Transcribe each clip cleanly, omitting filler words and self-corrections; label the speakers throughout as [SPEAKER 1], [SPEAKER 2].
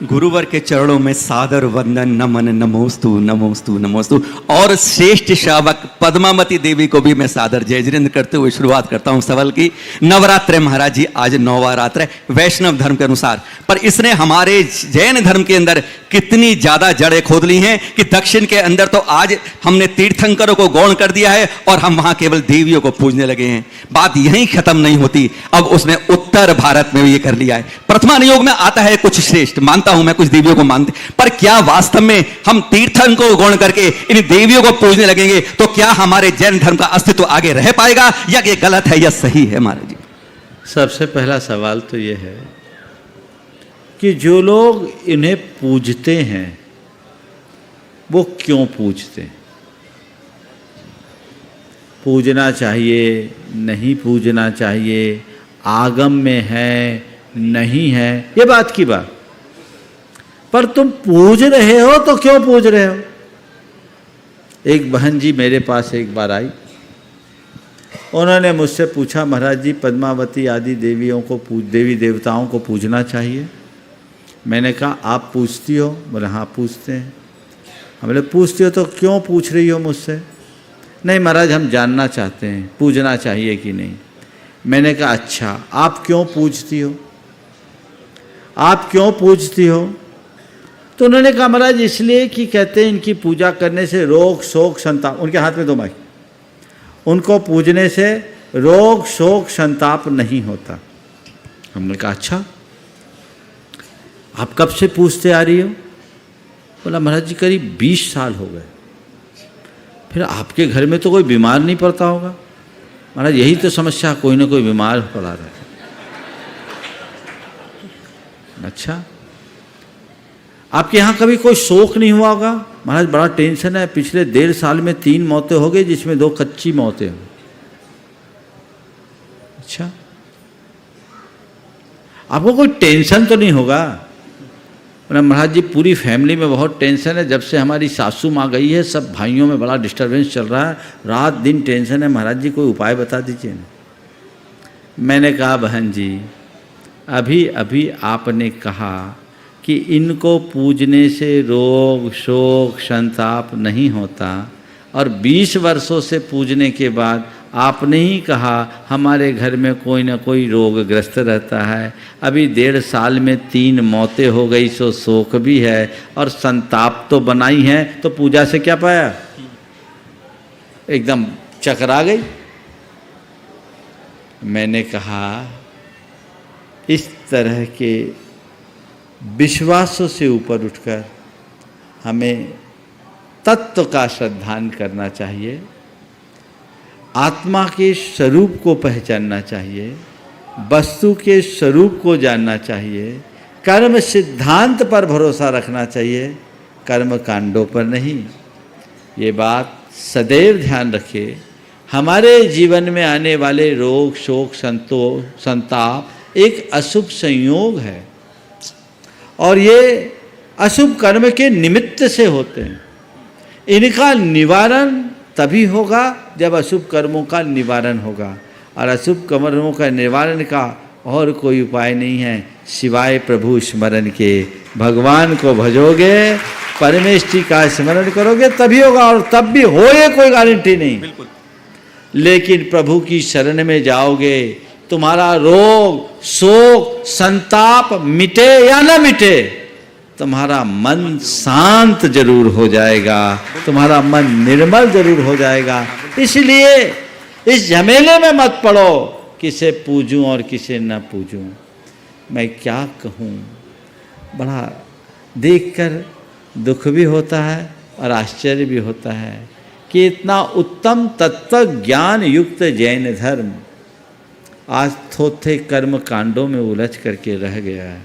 [SPEAKER 1] गुरुवर के चरणों में सादर वंदन नमन नमोस्तु नमोस्तु नमोस्तु। और श्रेष्ठ श्रावक पद्मावती देवी को भी मैं सादर जय जिनेंद्र करते हुए शुरुआत करता हूं सवाल की। नवरात्र महाराज जी, आज नौवा रात्र है वैष्णव धर्म के अनुसार, पर इसने हमारे जैन धर्म के अंदर कितनी ज्यादा जड़ें खोद ली हैं कि दक्षिण के अंदर तो आज हमने तीर्थंकरों को गौण कर दिया है और हम वहां केवल देवियों को पूजने लगे हैं। बात यहीं खत्म नहीं होती, अब उसने उत्तर भारत में भी ये कर लिया है। प्रथमा नियोग में आता है कुछ श्रेष्ठ, मानता हूं मैं कुछ देवियों को मानते, पर क्या वास्तव में हम तीर्थन को गौण करके इन देवियों को पूजने लगेंगे तो क्या हमारे जैन धर्म का अस्तित्व आगे रह पाएगा, या ये गलत है या सही है महाराज जी?
[SPEAKER 2] सबसे पहला सवाल तो ये है कि जो लोग इन्हें पूजते हैं वो क्यों पूजते हैं? पूजना चाहिए, नहीं पूजना चाहिए, आगम में है, नहीं है, ये बात की बात। पर तुम पूज रहे हो तो क्यों पूज रहे हो? एक बहन जी मेरे पास एक बार आई, उन्होंने मुझसे पूछा, महाराज जी पद्मावती आदि देवियों को देवी देवताओं को पूजना चाहिए। मैंने कहा आप पूछती हो? बोले हाँ पूछते हैं। हमने पूछती हो तो क्यों पूछ रही हो मुझसे? नहीं महाराज हम जानना चाहते हैं पूजना चाहिए कि नहीं। मैंने कहा अच्छा आप क्यों पूछती हो, आप क्यों पूछती हो? तो उन्होंने कहा महाराज इसलिए कि कहते हैं इनकी पूजा करने से रोग शोक संताप, उनके हाथ में दो माइक, उनको पूजने से रोग शोक संताप नहीं होता। हमने कहा अच्छा आप कब से पूछते आ रही हो? बोला महाराज जी करीब 20 साल हो गए। फिर आपके घर में तो कोई बीमार नहीं पड़ता होगा? महाराज यही तो समस्या, कोई ना कोई बीमार पड़ा रहा है। अच्छा आपके यहाँ कभी कोई शोक नहीं हुआ होगा? महाराज बड़ा टेंशन है, पिछले 1.5 साल में 3 मौतें हो गई जिसमें 2 कच्ची मौतें हो। अच्छा आपको कोई टेंशन तो नहीं होगा? महाराज जी पूरी फैमिली में बहुत टेंशन है, जब से हमारी सासू माँ गई है सब भाइयों में बड़ा डिस्टर्बेंस चल रहा है, रात दिन टेंशन है। महाराज जी कोई उपाय बता दीजिए ना। मैंने कहा बहन जी अभी अभी आपने कहा कि इनको पूजने से रोग शोक संताप नहीं होता, और 20 वर्षों से पूजने के बाद आपने ही कहा हमारे घर में कोई ना कोई रोगग्रस्त रहता है। अभी 1.5 साल में 3 मौतें हो गई, सो शोक भी है और संताप तो बनाई है, तो पूजा से क्या पाया? एकदम चकरा गई। मैंने कहा इस तरह के विश्वासों से ऊपर उठकर हमें तत्व का श्रद्धान करना चाहिए, आत्मा के स्वरूप को पहचानना चाहिए, वस्तु के स्वरूप को जानना चाहिए, कर्म सिद्धांत पर भरोसा रखना चाहिए, कर्म कांडों पर नहीं। ये बात सदैव ध्यान रखें। हमारे जीवन में आने वाले रोग शोक संताप एक अशुभ संयोग है, और ये अशुभ कर्म के निमित्त से होते हैं। इनका निवारण तभी होगा जब अशुभ कर्मों का निवारण होगा, और अशुभ कर्मों का निवारण का और कोई उपाय नहीं है सिवाय प्रभु स्मरण के। भगवान को भजोगे, परमेष्टि का स्मरण करोगे तभी होगा, और तब भी हो ये कोई गारंटी नहीं।
[SPEAKER 1] बिल्कुल।
[SPEAKER 2] लेकिन प्रभु की शरण में जाओगे, तुम्हारा रोग शोक संताप मिटे या न मिटे, तुम्हारा मन शांत जरूर हो जाएगा, तुम्हारा मन निर्मल जरूर हो जाएगा। इसलिए इस झमेले में मत पड़ो किसे पूजूं और किसे न पूजूं। मैं क्या कहूँ, बड़ा देखकर दुख भी होता है और आश्चर्य भी होता है कि इतना उत्तम तत्व ज्ञान युक्त जैन धर्म आज थोथे कर्म कांडों में उलझ करके रह गया है।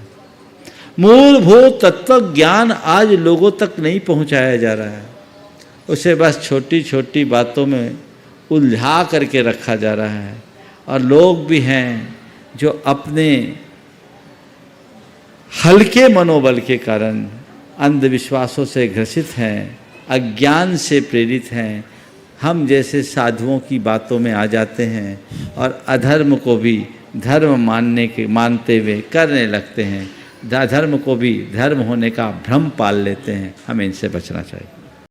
[SPEAKER 2] मूलभूत तत्व ज्ञान आज लोगों तक नहीं पहुंचाया जा रहा है, उसे बस छोटी छोटी बातों में उलझा करके रखा जा रहा है। और लोग भी हैं जो अपने हल्के मनोबल के कारण अंधविश्वासों से ग्रसित हैं, अज्ञान से प्रेरित हैं, हम जैसे साधुओं की बातों में आ जाते हैं और अधर्म को भी धर्म मानते हुए करने लगते हैं। अधर्म को भी धर्म होने का भ्रम पाल लेते हैं, हमें इनसे बचना चाहिए।